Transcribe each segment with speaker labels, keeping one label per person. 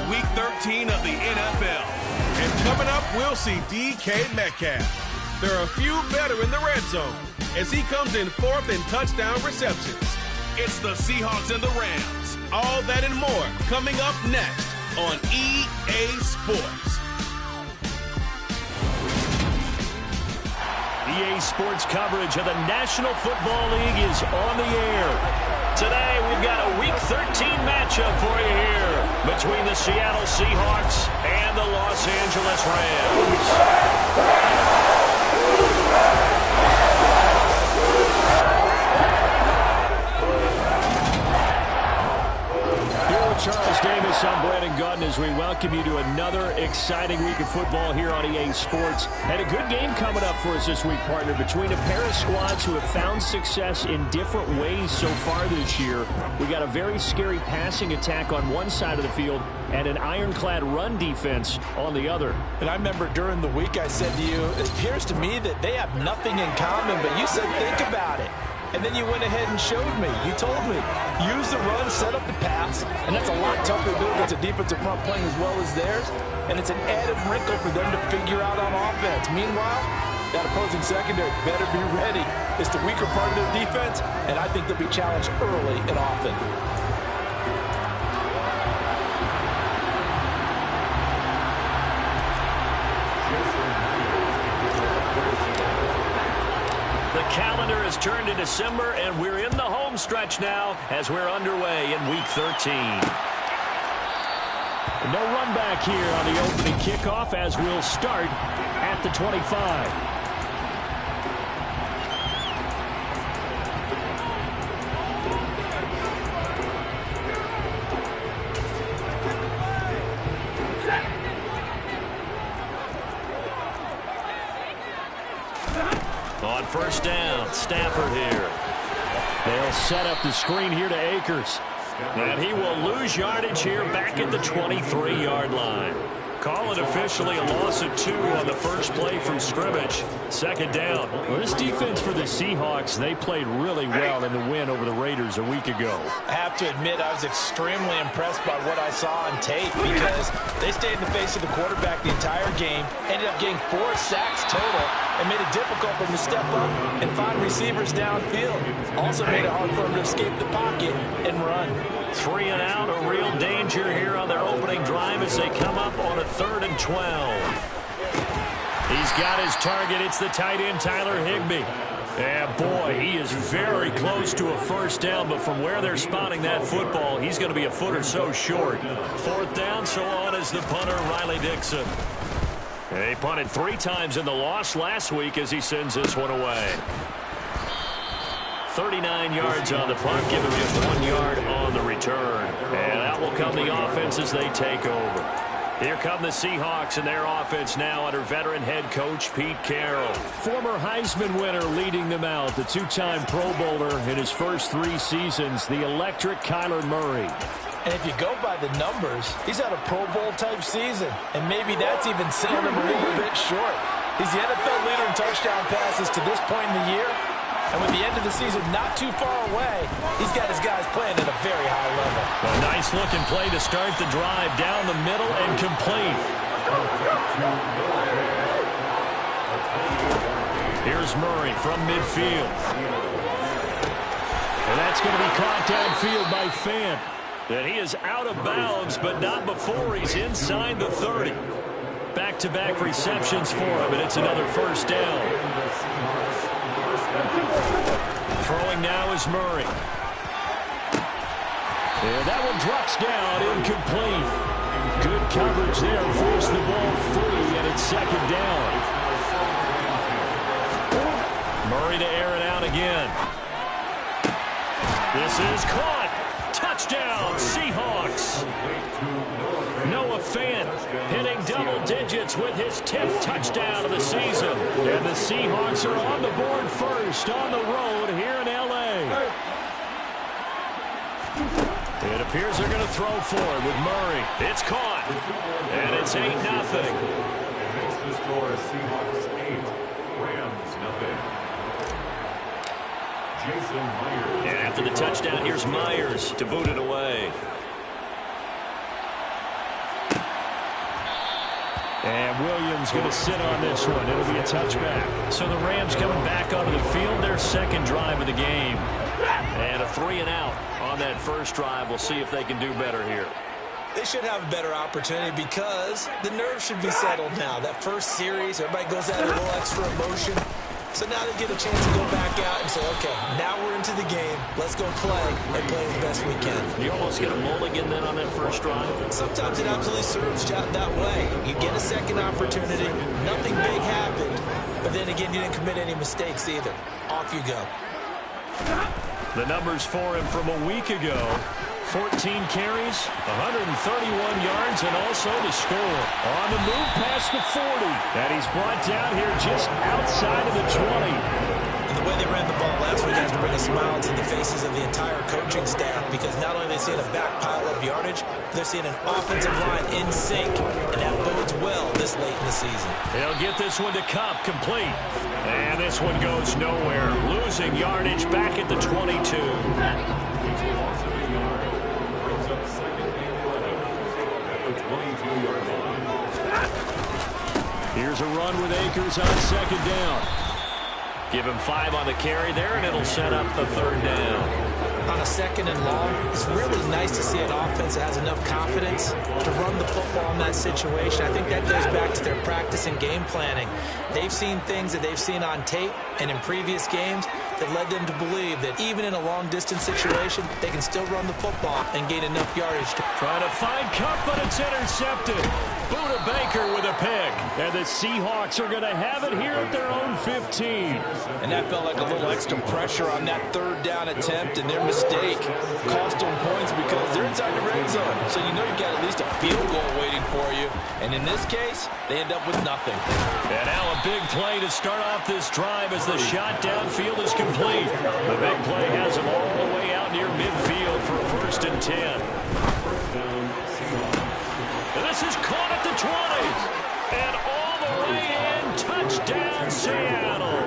Speaker 1: Week 13 of the NFL. And coming up, we'll see DK Metcalf. There are a few better in the red zone as he comes in fourth in touchdown receptions. It's the Seahawks and the Rams. All that and more coming up next on EA Sports.
Speaker 2: EA Sports coverage of the National Football League is on the air. Today, we've got a Week 13 matchup for you here between the Seattle Seahawks and the Los Angeles Rams. Charles Davis, I'm Brandon Gutton as we welcome you to another exciting week of football here on EA Sports. And a good game coming up for us this week, partner, between a pair of squads who have found success in different ways so far this year. We got a very scary passing attack on one side of the field and an ironclad run defense on the other.
Speaker 3: And I remember during the week I said to you, it appears to me that they have nothing in common, but you said think about it. And then you went ahead and showed me. You told me, use the run, set up the pass, and that's a lot tougher to do against a defensive front playing as well as theirs. And it's an added wrinkle for them to figure out on offense. Meanwhile, that opposing secondary better be ready. It's the weaker part of their defense, and I think they'll be challenged early and often.
Speaker 2: The calendar has turned to December, and we're in the home stretch now as we're underway in Week 13. No run back here on the opening kickoff as we'll start at the 25. On first down, Stafford here. They'll set up the screen here to Akers. And he will lose yardage here back at the 23-yard line. Call it officially a loss of 2 on the first play from scrimmage. Second down. Well, this defense for the Seahawks, they played really well in the win over the Raiders a week ago.
Speaker 3: I have to admit, I was extremely impressed by what I saw on tape because they stayed in the face of the quarterback the entire game, ended up getting 4 sacks total, and made it difficult for him to step up and find receivers downfield. Also made it hard for him to escape the pocket and run.
Speaker 2: 3 and out, a real danger here on their opening drive as they come up on a 3rd and 12. He's got his target. It's the tight end, Tyler Higbee. Yeah, boy, he is very close to a first down, but from where they're spotting that football, he's going to be a foot or so short. 4th down, so on is the punter, Riley Dixon. He punted 3 times in the loss last week as he sends this one away. 39 yards on the punt, giving just 1 yard on the return. And out will come the offense as they take over. Here come the Seahawks and their offense now under veteran head coach Pete Carroll. Former Heisman winner leading them out, the 2-time Pro Bowler in his first 3 seasons, the electric Kyler Murray.
Speaker 3: And if you go by the numbers, he's had a Pro Bowl-type season. And maybe that's even selling him a little bit short. He's the NFL leader in touchdown passes to this point in the year. And with the end of the season not too far away, he's got his guys playing at a very high level.
Speaker 2: A nice-looking play to start the drive down the middle and complete. Here's Murray from midfield. And that's going to be caught downfield by Fant. And he is out of bounds, but not before he's inside the 30. Back-to-back receptions for him, and it's another first down. Throwing now is Murray. And that one drops down, incomplete. Good coverage there, forced the ball free, and it's 2nd down. Murray to air it out again. This is caught. Touchdown, Seahawks. Noah Fant hitting double digits with his 10th touchdown of the season. And the Seahawks are on the board first on the road here in L.A. It appears they're going to throw for it with Murray. It's caught. And it's 8-0.
Speaker 4: Makes the score Seahawks 8, Rams 0. Jason Myers.
Speaker 2: And after the touchdown, here's Myers to boot it away. And Williams going to sit on this one. It'll be a touchback. So the Rams coming back onto the field, their second drive of the game. And a 3-and-out on that first drive. We'll see if they can do better here.
Speaker 3: They should have a better opportunity because the nerves should be settled now. That first series, everybody goes out a little extra emotion. So now they get a chance to go back out and say, okay, now we're into the game. Let's go play and play the best we can.
Speaker 2: You almost get a mulligan then on that first drive?
Speaker 3: Sometimes it absolutely serves that way. You get a second opportunity. Nothing big happened. But then again, you didn't commit any mistakes either. Off you go.
Speaker 2: The numbers for him from a week ago. 14 carries, 131 yards, and also the score. On the move past the 40. And he's brought down here just outside of the 20.
Speaker 3: And the way they ran the ball last week has to bring a smile to the faces of the entire coaching staff because not only are they seeing a back pile of yardage, they're seeing an offensive line in sync, and that bodes well this late in the season.
Speaker 2: They'll get this one to Kupp, complete. And this one goes nowhere. Losing yardage back at the 22. Here's a run with Akers on second down. Give him 5 on the carry there, and it'll set up the third down.
Speaker 3: On a second and long, it's really nice to see an offense that has enough confidence to run the football in that situation. I think that goes back to their practice and game planning. They've seen things that they've seen on tape and in previous games that led them to believe that even in a long-distance situation, they can still run the football and gain enough yardage.
Speaker 2: Trying to find Kupp, but it's intercepted. Budda Baker with a pick. And the Seahawks are going to have it here at their own 15.
Speaker 3: And that felt like a little extra pressure on that third down attempt, and their mistake cost them points because they're inside the red zone. So you know you've got at least a field goal waiting for you. And in this case, they end up with nothing.
Speaker 2: And now a big play to start off this drive as the shot downfield is complete. The big play has them all the way out near midfield for a 1st and 10. And this is caught at the 20. And all the way in. Touchdown, Seattle.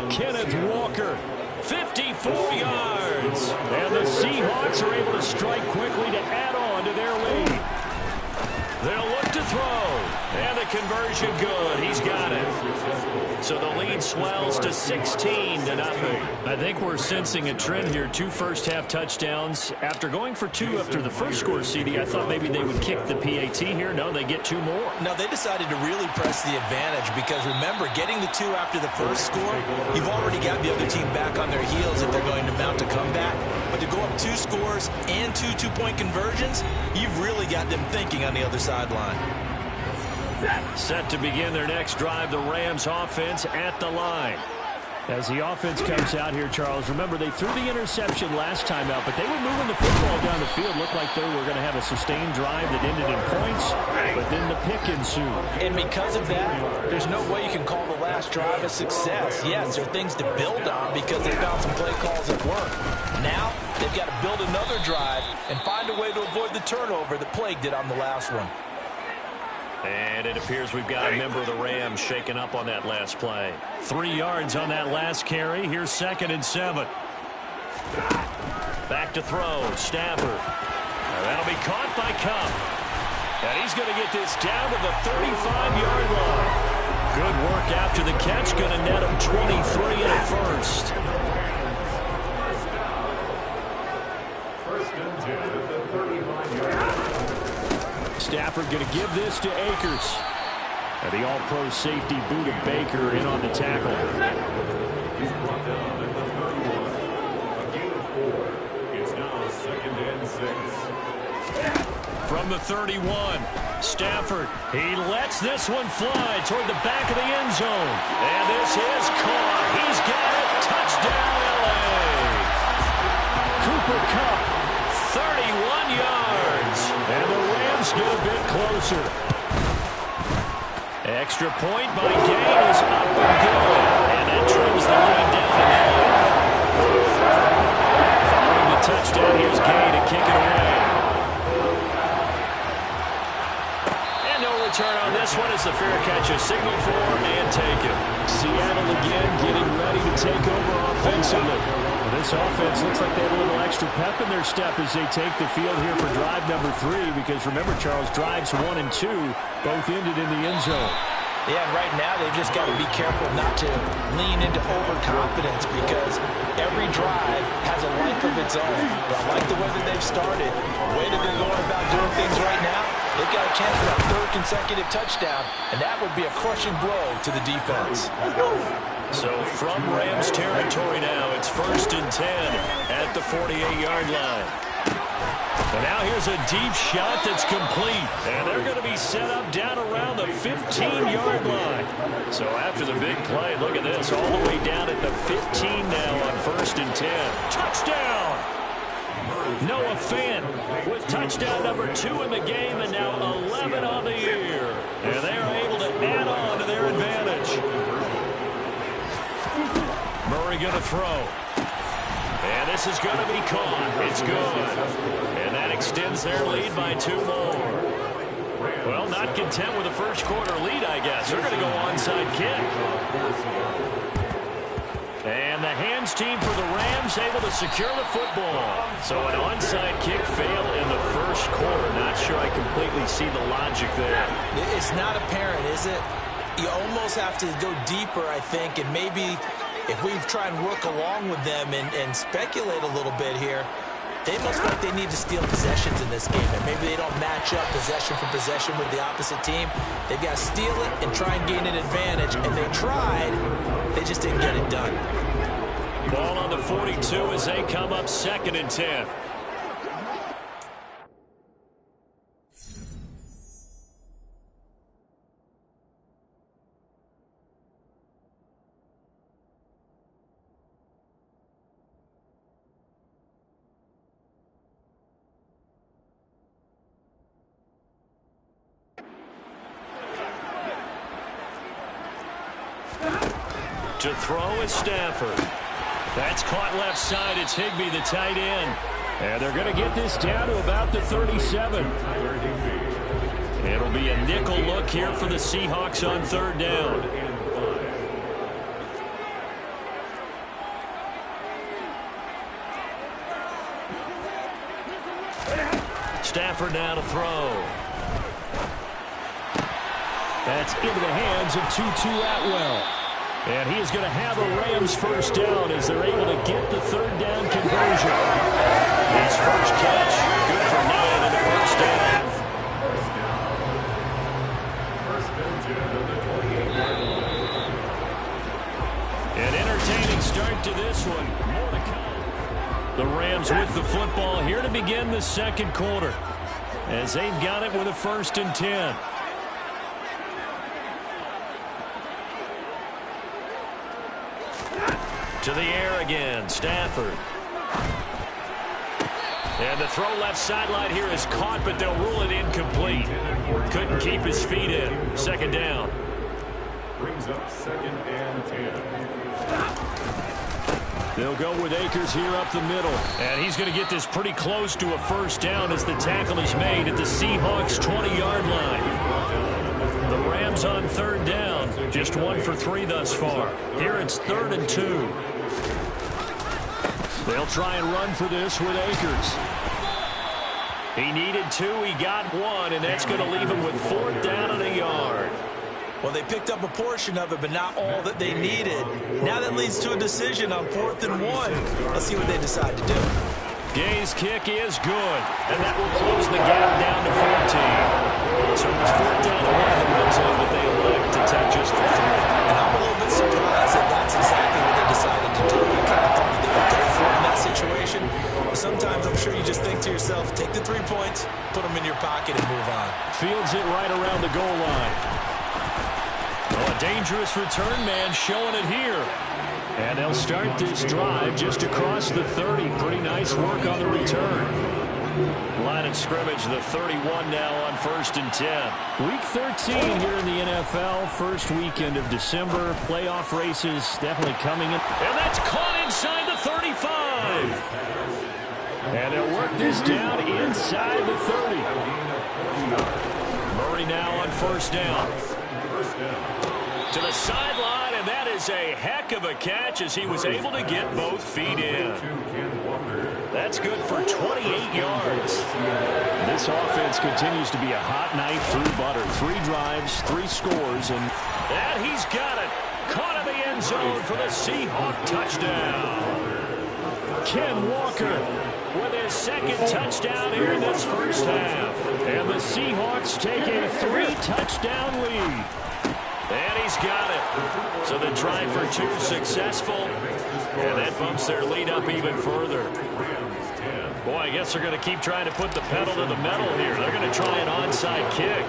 Speaker 2: Kenneth Walker, 54 yards. And the Seahawks are able to strike quickly to add on to their lead. They'll look to throw. And the conversion good. He's got it. So the lead swells to 16-0. I think we're sensing a trend here. 2 first-half touchdowns. After going for 2 after the first score, CD, I thought maybe they would kick the PAT here. No, they get 2 more.
Speaker 3: No, they decided to really press the advantage because, remember, getting the 2 after the first score, you've already got the other team back on their heels if they're going to mount a comeback. But to go up 2 scores and 2 two-point conversions, you've really got them thinking on the other sideline.
Speaker 2: Set to begin their next drive, the Rams offense at the line. As the offense comes out here, Charles, remember they threw the interception last time out, but they were moving the football down the field. Looked like they were going to have a sustained drive that ended in points, but then the pick ensued.
Speaker 3: And because of that, there's no way you can call the last drive a success. Yes, there are things to build on because they found some play calls that work. Now, they've got to build another drive and find a way to avoid the turnover that plagued it on the last one.
Speaker 2: And it appears we've got a member of the Rams shaken up on that last play. 3 yards on that last carry. Here's 2nd and 7. Back to throw. Stafford. And that'll be caught by Kupp. And he's going to get this down to the 35-yard line. Good work after the catch. Going to net him 23 and a first. Stafford going to give this to Akers. And the all-pro safety, Budda Baker, in on the tackle.
Speaker 4: He's brought down at the 31. A gain of 4. It's now 2nd and 6.
Speaker 2: From the 31, Stafford. He lets this one fly toward the back of the end zone. And this is caught. He's got it. Touchdown, L.A. Cooper Kupp, 31 yards. And the Rams get a bit closer. Extra point by Gay is up and good. And that trims the lead down to 9. Following the touchdown, here's Gay to kick it away. And no return on this one as the fair catch is signaled for and taken. Seattle again getting ready to take over offensively. This offense looks like they have a little extra pep in their step as they take the field here for drive number 3, because remember, Charles, drives 1 and 2 both ended in the end zone.
Speaker 3: Yeah, and right now they've just got to be careful not to lean into overconfidence, because every drive has a life of its own. But I like the way that they've started, the way that they're going about doing things right now. They've got a chance for that 3rd consecutive touchdown, and that would be a crushing blow to the defense.
Speaker 2: So from Rams territory now, it's 1st and 10 at the 48-yard line. And now here's a deep shot that's complete. And they're going to be set up down around the 15-yard line. So after the big play, look at this, all the way down at the 15 now on 1st and 10. Touchdown! Noah Fant with touchdown number 2 in the game, and now 11 on the year. And they are able to add on to their advantage. Murray going to throw. And this is going to be caught. It's good. And that extends their lead by 2 more. Well, not content with a first quarter lead, I guess. They're going to go onside kick. And the hands team for the Rams able to secure the football. So an onside kick fail in the first quarter. Not sure I completely see the logic there.
Speaker 3: It's not apparent, is it? You almost have to go deeper, I think, and maybe if we try and work along with them and speculate a little bit here, they must feel like they need to steal possessions in this game, and maybe they don't match up possession for possession with the opposite team. They've got to steal it and try and gain an advantage, and they tried. They just didn't get it done.
Speaker 2: Ball on the 42 as they come up 2nd and 10. To throw is Stafford. That's caught left side. It's Higbee, the tight end. And they're going to get this down to about the 37. It'll be a nickel look here for the Seahawks on 3rd down. Stafford now to throw. That's into the hands of Tutu Atwell. And he is going to have a Rams first down as they're able to get the 3rd down conversion. His first catch, good for 9 on the first down. An entertaining start to this one. More to come. The Rams with the football here to begin the 2nd quarter, as they've got it with a 1st and 10. To the air again, Stafford. And the throw left sideline here is caught, but they'll rule it incomplete. Couldn't keep his feet in. 2nd down.
Speaker 4: Brings up 2nd and 10.
Speaker 2: They'll go with Akers here up the middle. And he's going to get this pretty close to a first down as the tackle is made at the Seahawks 20-yard line. The Rams on 3rd down. Just 1 for 3 thus far. Here it's 3rd and 2. They'll try and run for this with Akers. He needed 2, he got 1, and that's going to leave him with 4th down and a yard.
Speaker 3: Well, they picked up a portion of it, but not all that they needed. Now that leads to a decision on 4th and 1. Let's see what they decide to do.
Speaker 2: Gay's kick is good, and that will close the gap down to 14. So it's 4th down and 1 in the red zone, but they elect to take just the 3.
Speaker 3: And I'm a little bit surprised that that's exactly what they decided to do. I kind of thought that they would go for it in that situation. But sometimes I'm sure you just think to yourself, take the 3 points, put them in your pocket, and move on.
Speaker 2: Fields it right around the goal line. Oh, a dangerous return man showing it here. And they'll start this drive just across the 30. Pretty nice work on the return. Line of scrimmage, the 31 now on 1st and 10. Week 13 here in the NFL. First weekend of December. Playoff races definitely coming in. And that's caught inside the 35. And they'll work this down inside the 30. Murray now on 1st down. To the sideline, and that is a heck of a catch as he was able to get both feet in. That's good for 28 yards.
Speaker 5: This offense continues to be a hot knife through butter. 3 drives, 3 scores, and
Speaker 2: he's got it. Caught in the end zone for the Seahawk touchdown. Ken Walker with his second touchdown here in this first half. And the Seahawks take a 3-touchdown lead. And he's got it. So the drive for 2 successful. And that bumps their lead up even further. Boy, I guess they're going to keep trying to put the pedal to the metal here. They're going to try an onside kick.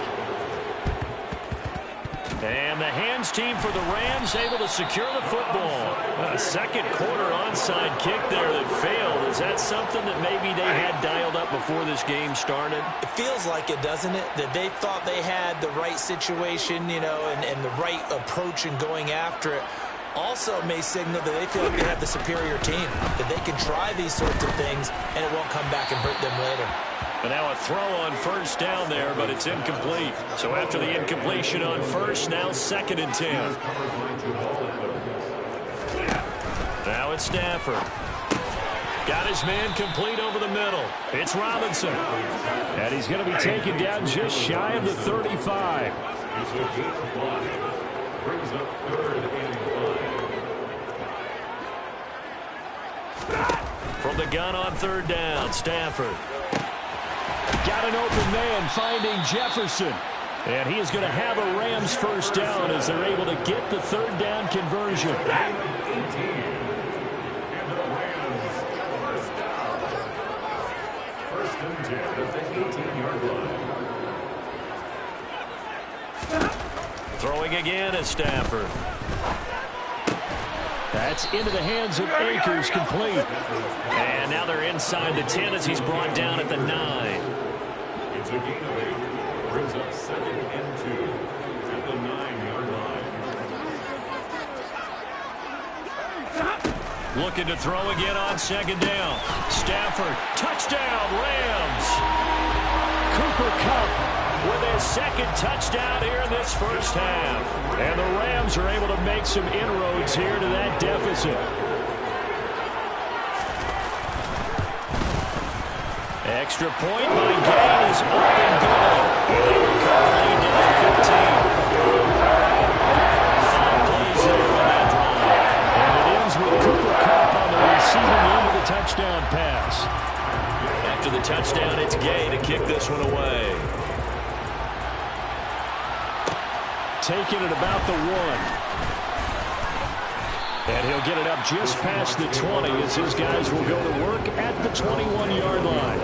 Speaker 2: And the hands team for the Rams able to secure the football. A second quarter onside kick there that failed. Is that something that maybe they had dialed up before this game started?
Speaker 3: It feels like it, doesn't it? That they thought they had the right situation, you know, and the right approach in going after it. Also may signal that they feel like they have the superior team, that they can try these sorts of things and it won't come back and hurt them later.
Speaker 2: And now a throw on first down there, but it's incomplete. So after the incompletion on first, now 2nd and 10. Now it's Stafford. Got his man complete over the middle. It's Robinson. And he's going to be taken down just shy of the 35.
Speaker 4: Brings up 3rd and 5.
Speaker 2: From the gun on 3rd down, Stafford. Got an open man finding Jefferson. And he is going to have a Rams first down as they're able to get the 3rd down conversion.
Speaker 4: And the Rams first down. 1st and 10 at the 18-yard line.
Speaker 2: Throwing again is Stafford.
Speaker 5: that's into the hands of Akers, complete.
Speaker 2: And now they're inside the 10 as he's brought down at the 9.
Speaker 4: It's a gain of 8. Brings up 2nd and 2 at the 9-yard line.
Speaker 2: Looking to throw again on 2nd down. Stafford, touchdown, Rams. Cooper Kupp with his 2nd touchdown here in this first half. And the Rams are able to make some inroads here to that deficit. Extra point by Gain is up and good. They recover lead down 15. 5 plays there on that drive. And it ends with Cooper Kupp on the receiving end of the touchdown pass. After the touchdown, it's Gay to kick this one away.
Speaker 5: Taking it about the 1. And he'll get it up just past the 20 as his guys will go to work at the 21-yard line.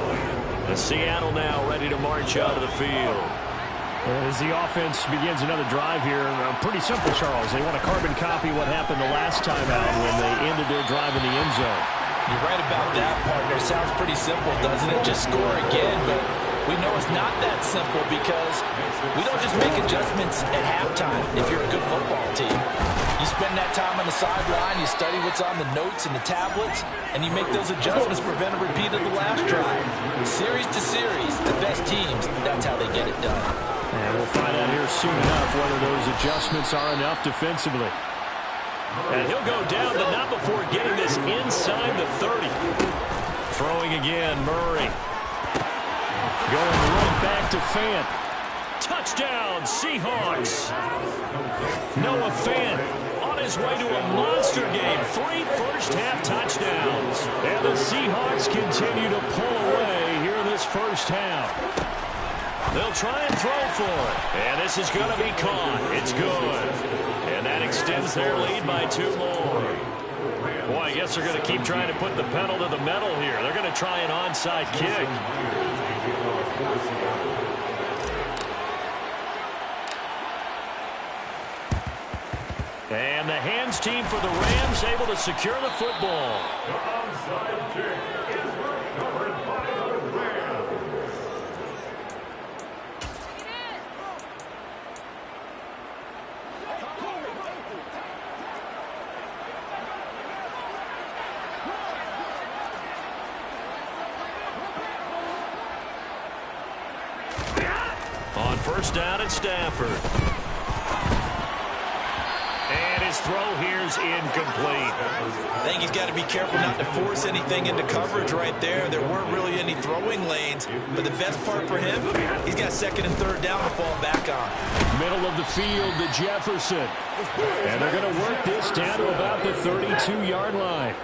Speaker 2: And Seattle now ready to march out of the field.
Speaker 5: As the offense begins another drive here, pretty simple, Charles. They want to carbon copy what happened the last time out when they ended their drive in the end zone.
Speaker 3: You're right about that, partner. Sounds pretty simple, doesn't it? Just score again, but we know it's not that simple because we don't just make adjustments at halftime if you're a good football team. You spend that time on the sideline, you study what's on the notes and the tablets, and you make those adjustments to prevent a repeat of the last drive. Series to series, the best teams, that's how they get it done.
Speaker 5: And we'll find out here soon enough whether those adjustments are enough defensively.
Speaker 2: And he'll go down, but not before getting this inside the 30. Throwing again, Murray.
Speaker 5: Going right back to Fant.
Speaker 2: Touchdown, Seahawks. Noah Fant on his way to a monster game. 3 first-half touchdowns.
Speaker 5: And the Seahawks continue to pull away here in this first half.
Speaker 2: They'll try and throw for it. And this is going to be caught. It's good. And that extends their lead by 2 more. Boy, I guess they're going to keep trying to put the pedal to the metal here. They're going to try an onside kick. And the hands team for the Rams able to secure the football.
Speaker 4: The onside kick is recovered by the Rams. On
Speaker 2: first down at Stafford. And his throw here's incomplete.
Speaker 3: I think he's got to be careful not to force anything into coverage right there. There weren't really any throwing lanes, but the best part for him, he's got second and third down to fall back on.
Speaker 5: Middle of the field to Jefferson. And they're going to work this down to about the 32-yard line.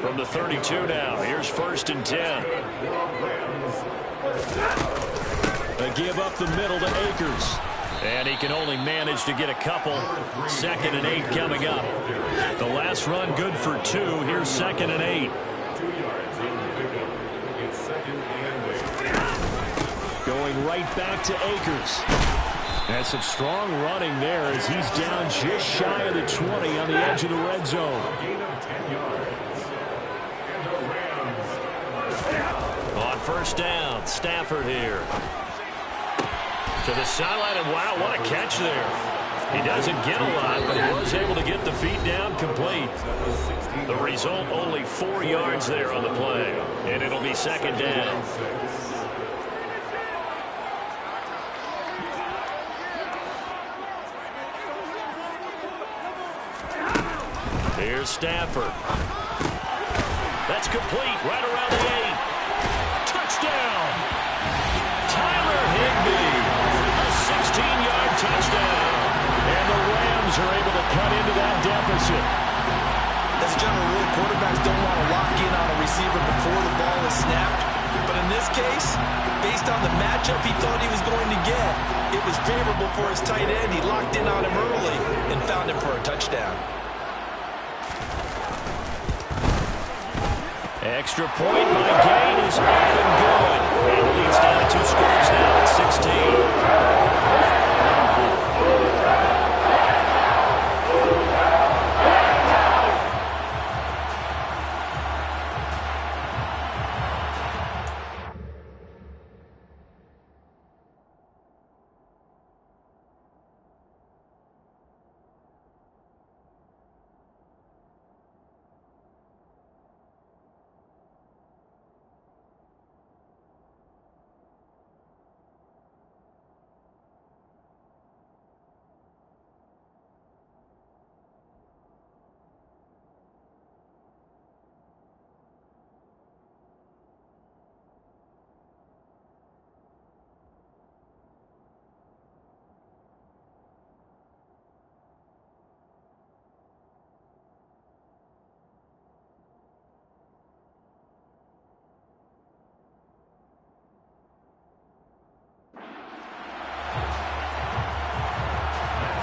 Speaker 2: From the 32 now, here's 1st and 10.
Speaker 5: They give up the middle to Akers.
Speaker 2: And he can only manage to get a couple. 2nd and 8 coming up. The last run good for 2. Here's 2nd and 8.
Speaker 4: 2 yards in the pickup. It's 2nd and 8.
Speaker 5: Going right back to Akers. And some strong running there as he's down just shy of the 20 on the edge of the red zone.
Speaker 4: Gain of 10 yards. And the Rams.
Speaker 2: On 1st down, Stafford here. To the sideline, and wow, what a catch there. He doesn't get a lot, but he was able to get the feet down complete. The result, only 4 yards there on the play, and it'll be 2nd down. Here's Stafford. That's complete, right around the 8. Touchdown! Tyler Higbee. 16-yard touchdown. And the Rams are able to cut into that deficit.
Speaker 3: As a general rule, quarterbacks don't want to lock in on a receiver before the ball is snapped. But in this case, based on the matchup he thought he was going to get, it was favorable for his tight end. He locked in on him early and found him for a touchdown.
Speaker 2: Extra point by Gain is up and good. And it leads down to 2 scores now at 16.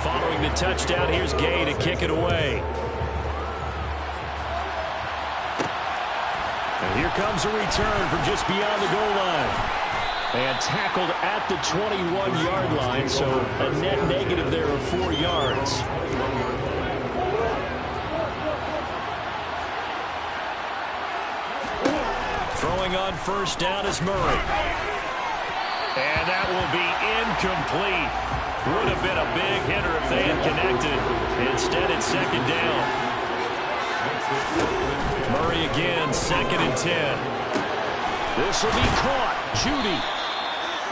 Speaker 2: Following the touchdown, here's Gay to kick it away. And here comes a return from just beyond the goal line. And tackled at the 21-yard line, so a net negative there of 4 yards. Throwing on 1st down is Murray. And that will be incomplete. Would have been a big hitter if they had connected. Instead, it's 2nd down. Murray again, 2nd and 10. This will be caught. Judy.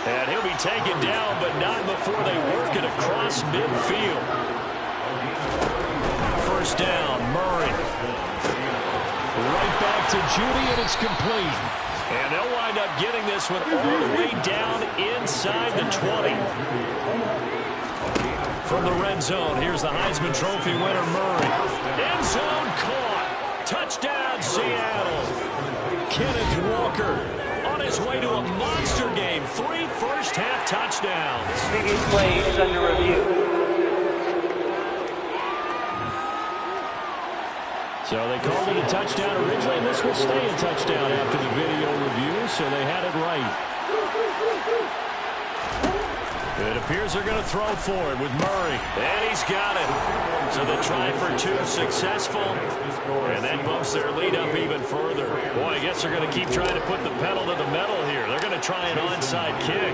Speaker 2: And he'll be taken down, but not before they work it across midfield. 1st down, Murray. Right back to Judy, and it's complete. And they'll wind up getting this one all the way down inside the 20. From the red zone, here's the Heisman Trophy winner, Murray. End zone caught. Touchdown, Seattle. Kenneth Walker on his way to a monster game. 3 first-half touchdowns.
Speaker 6: Previous play is under review.
Speaker 5: So they called it a touchdown originally, and this will stay a touchdown after the video review, so they had it right. It appears they're going to throw for it with Murray.
Speaker 2: And he's got it. So the try for 2 successful. And that bumps their lead up even further. Boy, I guess they're going to keep trying to put the pedal to the metal here. They're going to try an onside kick.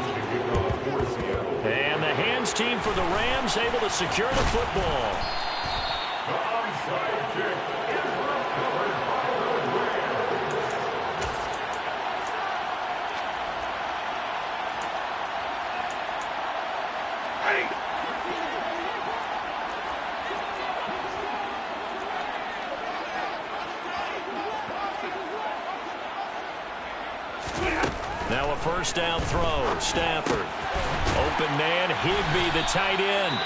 Speaker 2: And the hands team for the Rams able to secure the football.
Speaker 4: Onside kick.
Speaker 2: Now a first down throw. Stafford. Open man, Higbee, the tight end.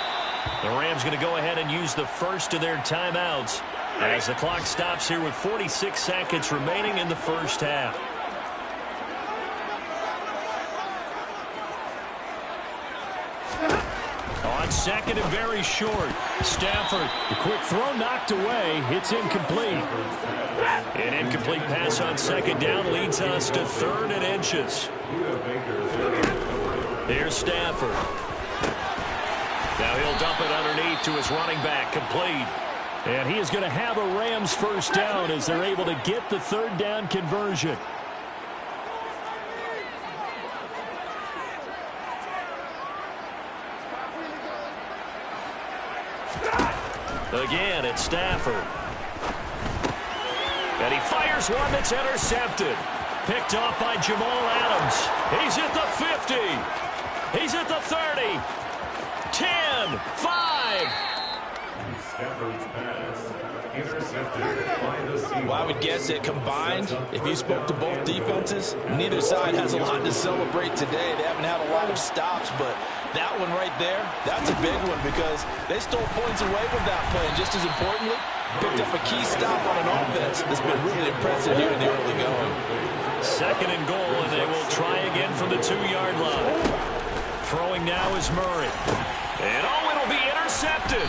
Speaker 2: The Rams going to go ahead and use the first of their timeouts as the clock stops here with 46 seconds remaining in the first half. On second and very short. Stafford, the quick throw knocked away. It's incomplete. An incomplete pass on second down leads us to 3rd and inches. Here's Stafford. Now he'll dump it underneath to his running back, complete. And he is going to have a Rams first down as they're able to get the 3rd down conversion. Again, it's Stafford. And he fires one that's intercepted. Picked off by Jamal Adams. He's at the 50. He's at the 30. 10, 5.
Speaker 4: Stafford's pass intercepted by the Seahawks.
Speaker 3: Well, I would guess that combined, if you spoke to both defenses, neither side has a lot to celebrate today. They haven't had a lot of stops, but that one right there, that's a big one because they stole points away with that play. And just as importantly, picked up a key stop on an offense that's been really impressive here in the early going.
Speaker 2: 2nd and goal, and they will try again from the 2-yard line. Throwing now is Murray. And it'll be intercepted.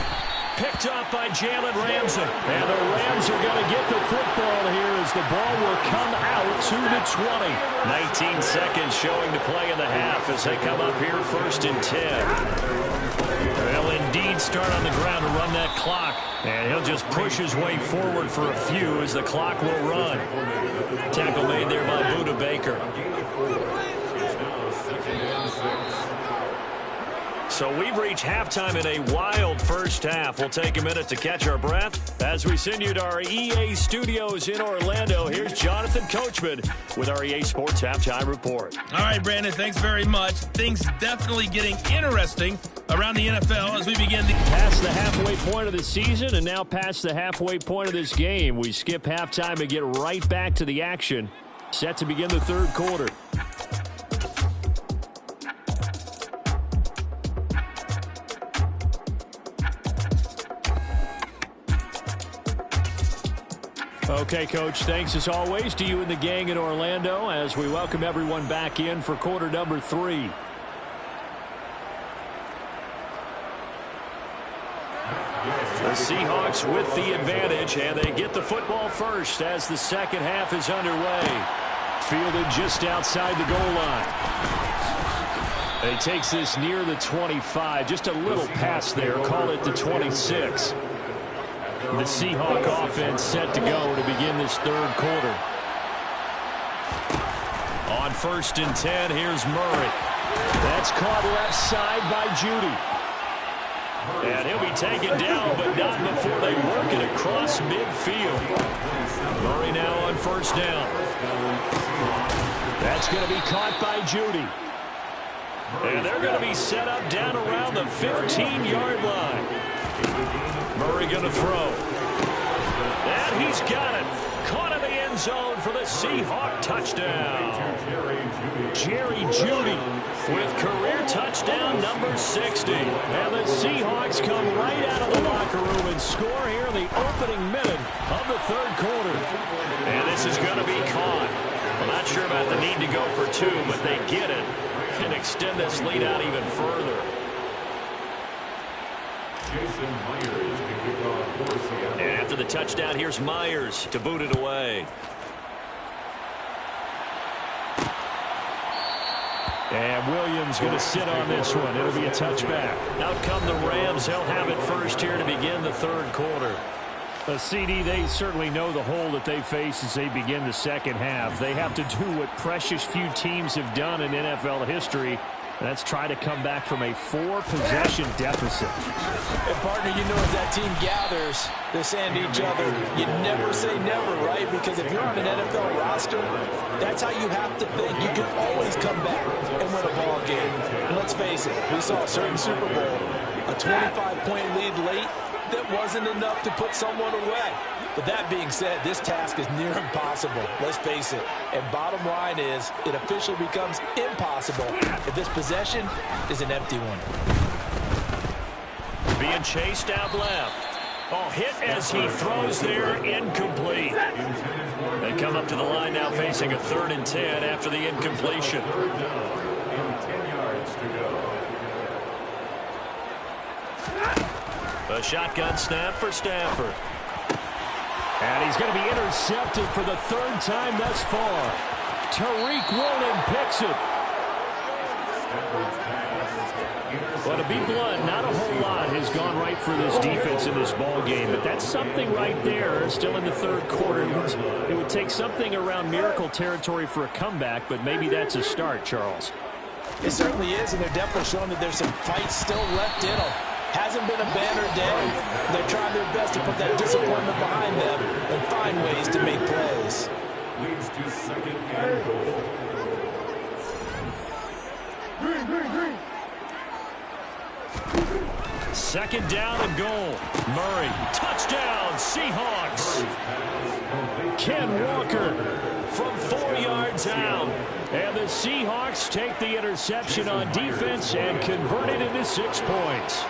Speaker 2: Picked up by Jalen Ramsey. And the Rams are going to get the football here as the ball will come out to the 20. 19 seconds showing to play in the half as they come up here 1st and 10. They'll indeed start on the ground to run that clock. And he'll just push his way forward for a few as the clock will run. Tackle made there by Budda Baker. So we've reached halftime in a wild first half. We'll take a minute to catch our breath as we send you to our EA studios in Orlando. Here's Jonathan Coachman with our EA Sports Halftime Report.
Speaker 7: All right, Brandon, thanks very much. Things definitely getting interesting around the NFL as we begin
Speaker 5: past the halfway point of the season and now past the halfway point of this game. We skip halftime and get right back to the action. Set to begin the 3rd quarter. Okay, Coach, thanks as always to you and the gang in Orlando as we welcome everyone back in for quarter number 3. The Seahawks with the advantage, and they get the football first as the second half is underway. Fielded just outside the goal line. And he takes this near the 25. Just a little pass there. Call it the 26. The Seahawk offense set to go to begin this 3rd quarter. On 1st and 10, here's Murray. That's caught left side by Judy. And he'll be taken down, but not before they work it across midfield. Murray now on 1st down. That's going to be caught by Judy. And they're going to be set up down around the 15-yard line. Murray going to throw. And he's got it. Caught in the end zone for the Seahawk touchdown. Jerry Jeudy with career touchdown number 60. And the Seahawks come right out of the locker room and score here in the opening minute of the 3rd quarter. And this is going to be caught. I'm not sure about the need to go for 2, but they get it and extend this lead out even further.
Speaker 4: Jason Myers to kick off for Seattle.
Speaker 2: And after the touchdown, here's Myers to boot it away.
Speaker 5: And Williams going to sit on this one. It'll be a touchback.
Speaker 2: Out come the Rams. They'll have it first here to begin the 3rd quarter.
Speaker 5: CD, they certainly know the hole that they face as they begin the second half. They have to do what precious few teams have done in NFL history. That's try to come back from a 4-possession deficit.
Speaker 3: And, partner, you know as that team gathers, they're saying to each other, you never say never, right? Because if you're on an NFL roster, that's how you have to think. You can always come back and win a ball game. And let's face it, we saw a certain Super Bowl, a 25-point lead late that wasn't enough to put someone away. But that being said, this task is near impossible. Let's face it. And bottom line is, it officially becomes impossible if this possession is an empty one.
Speaker 2: Being chased out left. Oh, hit as he throws there, incomplete. They come up to the line now facing a 3rd and 10 after the incompletion.
Speaker 4: 10 yards to go.
Speaker 2: A shotgun snap for Stafford. And he's going to be intercepted for the 3rd time thus far. Tariq Woolen picks it. Well, to be blunt, not a whole lot has gone right for this defense in this ball game, but that's something right there. Still in the 3rd quarter. It would take something around miracle territory for a comeback, but maybe that's a start, Charles.
Speaker 3: It certainly is, and they're definitely showing that there's some fight still left in them. Hasn't been a banner day. They're trying their best to put that disappointment behind them and find ways to make plays.
Speaker 4: Leads to 2nd and goal.
Speaker 2: Second down and goal. Murray, touchdown, Seahawks. Ken Walker from 4 yards out. And the Seahawks take the interception on defense and convert it into 6 points.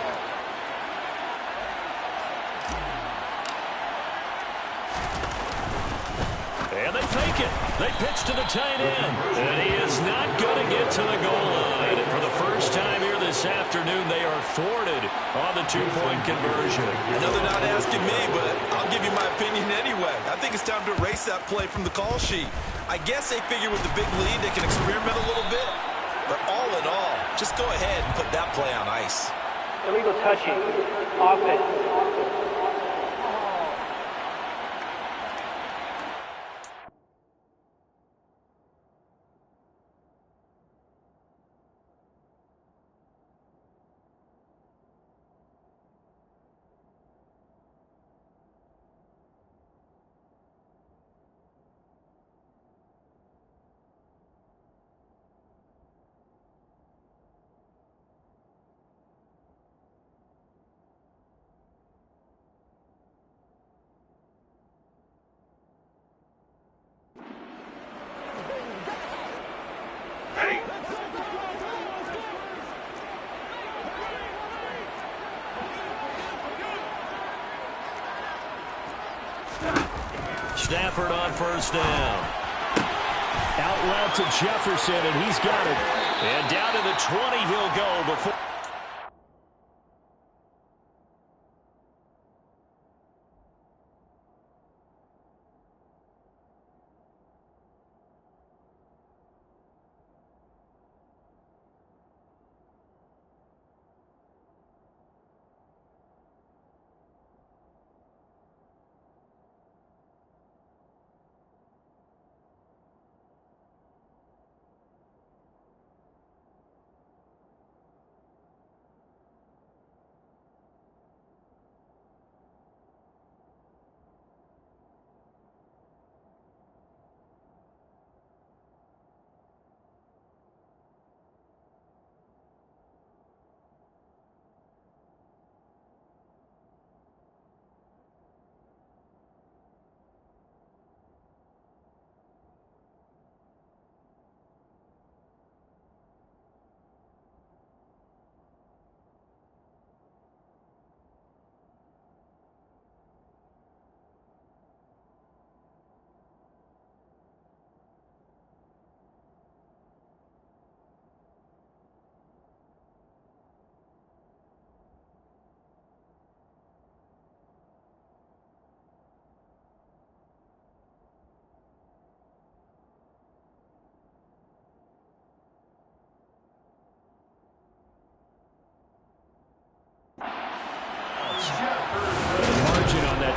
Speaker 2: And they fake it. They pitch to the tight end. And he is not going to get to the goal line. And for the first time here this afternoon, they are thwarted on the 2-point conversion.
Speaker 3: I know they're not asking me, but I'll give you my opinion anyway. I think it's time to erase that play from the call sheet. I guess they figure with the big lead they can experiment a little bit. But all in all, just go ahead and put that play on ice.
Speaker 6: Illegal touching. Offense.
Speaker 2: Stafford on first down. Out route to Jefferson, and he's got it. And down to the 20 he'll go before.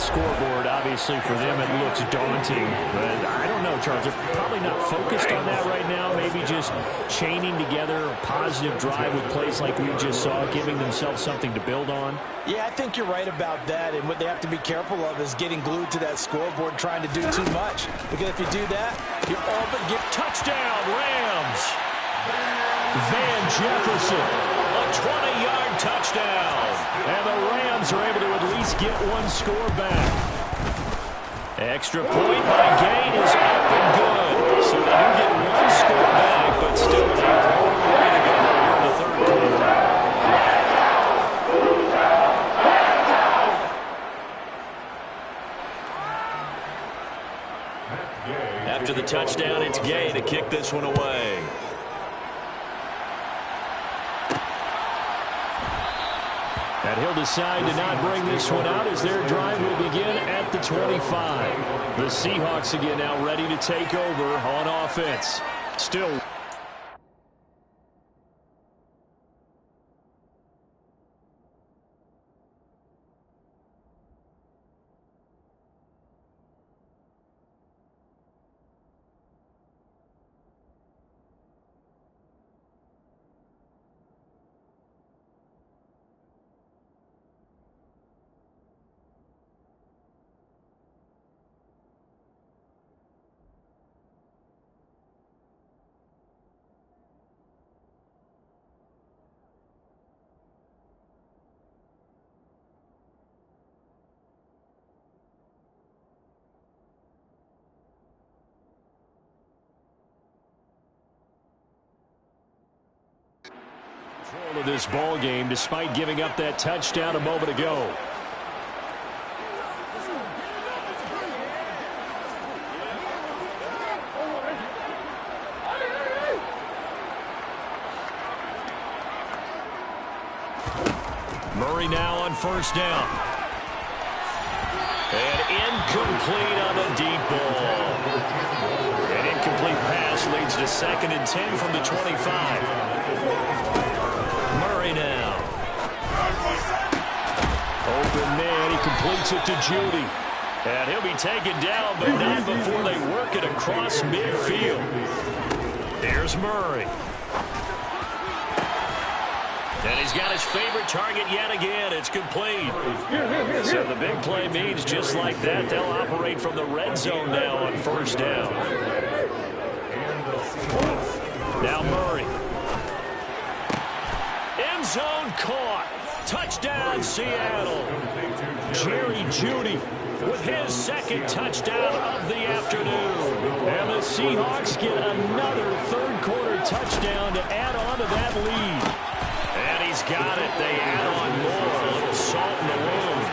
Speaker 2: Scoreboard, obviously, for them, it looks daunting. But I don't know, Charles. They're probably not focused on that right now. Maybe just chaining together a positive drive with plays like we just saw, giving themselves something to build on.
Speaker 3: Yeah, I think you're right about that. And what they have to be careful of is getting glued to that scoreboard, trying to do too much. Because if you do that, you're all but get
Speaker 2: touchdown, Rams. Van Jefferson, a 20-yard touchdown. And the Rams are able to at least get one score back. Extra point by Gain is up and good. So they do get one score back, but still a long way to go here in the third quarter. After the touchdown, it's Gay to kick this one away. And he'll decide to not bring this one out as their drive will begin at the 25. The Seahawks again now ready to take over on offense. Still. Control of this ball game despite giving up that touchdown a moment ago. Murray now on first down. And incomplete on the deep ball. An incomplete pass leads to 2nd and 10 from the 25. Murray now. Open man, he completes it to Judy. And he'll be taken down, but not before they work it across midfield. Here's Murray. And he's got his favorite target yet again. It's complete. So the big play means just like that, they'll operate from the red zone now on first down. Now Murray. End zone caught. Touchdown, Seattle. Jerry Jeudy with his 2nd touchdown of the afternoon. And the Seahawks get another third-quarter touchdown to add on to that lead. And he's got it. They add on more. A little salt in the wound.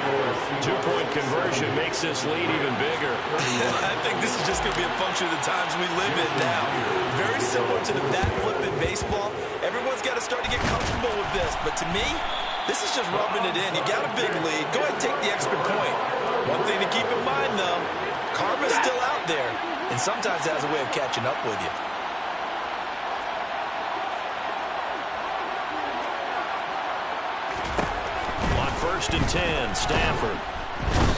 Speaker 2: 2-point conversion makes this lead even bigger.
Speaker 3: I think this is just going to be a function of the times we live in now. Very similar to the bat flip in baseball. Everyone's got to start to get comfortable with this. But to me, this is just rubbing it in. You got a big lead. Go ahead and take the extra point. One thing to keep in mind, though, karma's still out there. And sometimes it has a way of catching up with you.
Speaker 2: First and 10, Stafford.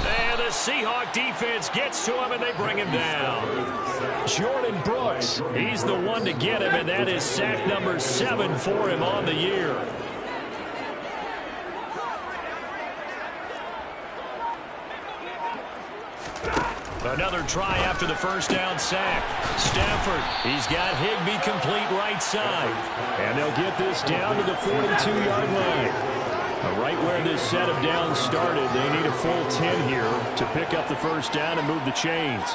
Speaker 2: And the Seahawk defense gets to him, and they bring him down. Jordan Brooks, he's the one to get him, and that is sack number 7 for him on the year. Another try after the first down sack. Stafford, he's got Higbee complete right side. And they'll get this down to the 42-yard line. Right where this set of downs started, they need a full 10 here to pick up the first down and move the chains.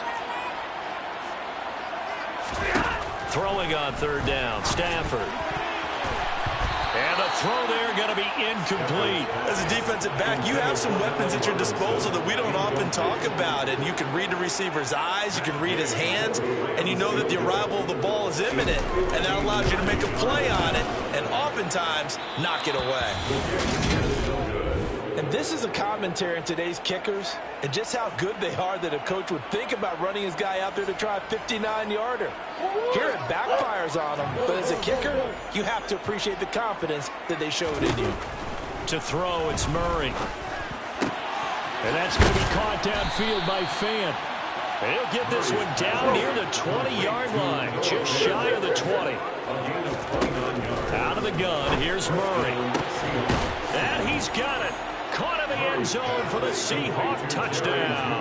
Speaker 2: Throwing on third down, Stafford. And the throw there going to be incomplete.
Speaker 3: As a defensive back, you have some weapons at your disposal that we don't often talk about. And you can read the receiver's eyes, you can read his hands, and you know that the arrival of the ball is imminent. And that allows you to make a play on it and oftentimes knock it away. And this is a commentary on today's kickers and just how good they are that a coach would think about running his guy out there to try a 59-yarder. Here it backfires on him, but as a kicker, you have to appreciate the confidence that they showed in you.
Speaker 2: To throw, it's Murray. And that's going to be caught downfield by Fant. He'll get this one down near the 20-yard line, just shy of the 20. Out of the gun, here's Murray. And he's got it. Caught in the end zone for the Seahawk touchdown.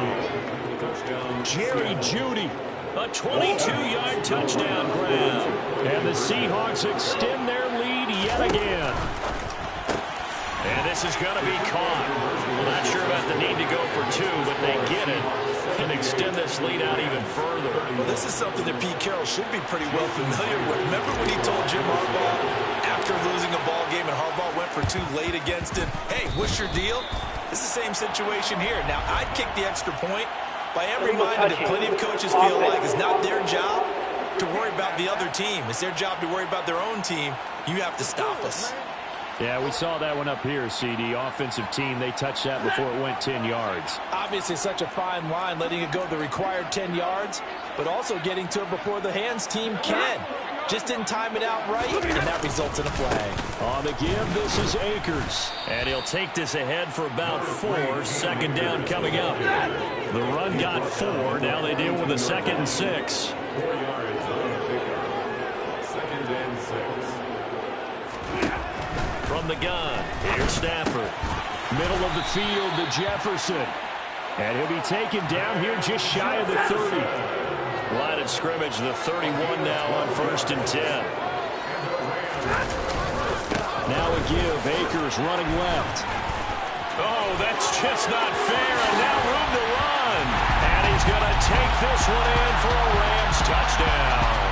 Speaker 2: Jerry Jeudy, a 22-yard touchdown grab. And the Seahawks extend their lead yet again. And this is going to be caught. Well, not sure about the need to go for 2, but they get it. and extend this lead out even further.
Speaker 3: Well, this is something that Pete Carroll should be pretty well familiar with. Remember when he told Jim Harbaugh after losing a ball game and Harbaugh went for 2 late against him, hey, what's your deal? It's the same situation here. Now, I'd kick the extra point, but I am reminded that plenty of coaches feel like it's not their job to worry about the other team. It's their job to worry about their own team. You have to stop us.
Speaker 2: Yeah, we saw that one up here, CD. Offensive team, they touched that before it went 10 yards.
Speaker 3: Obviously, such a fine line, letting it go the required 10 yards, but also getting to it before the hands team can. Just didn't time it out right, and that results in a flag.
Speaker 2: On the give, this is Akers. And he'll take this ahead for about 4. Second down coming up. The run got 4. Now they deal with a 2nd and 6.
Speaker 4: 4 yards on the pickup. 2nd and 6.
Speaker 2: From the gun, here's Stafford. Middle of the field to Jefferson. And he'll be taken down here just shy of the 30. Line of scrimmage, the 31 now on 1st and 10. Now a give, Akers running left. Oh, that's just not fair, and now room to run. And he's going to take this one in for a Rams touchdown.